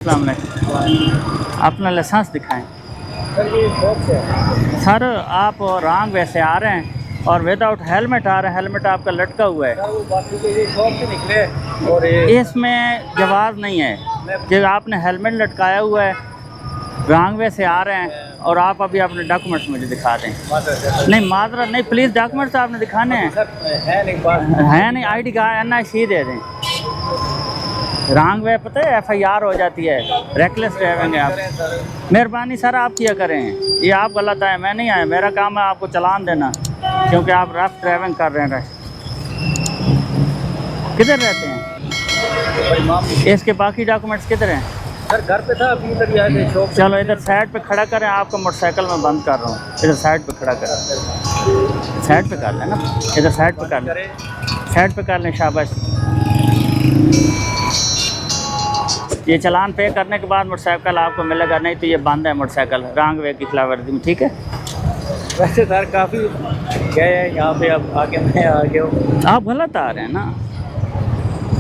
अस्सलाम वालेकुम। अपना लाइसेंस दिखाएं। सर ये शॉप से है। सर आप रॉन्ग वैसे आ रहे हैं और विदाउट हेलमेट आ रहे हैं। हेलमेट आपका लटका हुआ है। सर वो बाकी के ये शॉप से निकले और ये इसमें जवाब नहीं है कि आपने हेलमेट लटकाया हुआ है, रॉन्ग वे से आ रहे हैं और आप अभी अपने डॉक्यूमेंट्स मुझे दिखा दें। नहीं माजरत नहीं, प्लीज़ डॉक्यूमेंट्स आपने दिखाने हैं। सर है नहीं बात है नहीं, आई डी कार्ड NIC दे दें। रॉन्ग वे पता है FIR हो जाती है, रेकलेस ड्राइविंग है आप। मेहरबानी सर आप किया करें, ये आप गलत आए, मैं नहीं आया। मेरा काम है आपको चालान देना क्योंकि आप रफ ड्राइविंग कर रहे हैं। किधर रहते हैं? इसके बाकी डॉक्यूमेंट्स किधर हैं? सर घर पे था, अभी इधर आए थे शॉप। चलो इधर साइड पे खड़ा करें, आपको मोटरसाइकिल में बंद कर रहा हूँ। इधर साइड पे खड़ा करें, साइड पे कर लें ना, इधर साइड पे कर लें, साइड पे कर लें, शाबाश। ये चालान पे करने के बाद मोटरसाइकिल आपको मिलेगा, नहीं तो ये बंद है मोटरसाइकिल रॉन्ग वे की खिलाफवर्जी में, ठीक है। वैसे सर काफ़ी गए हैं यहाँ पे, अब आगे मैं आ गया हूँ। आप गलत आ रहे हैं ना।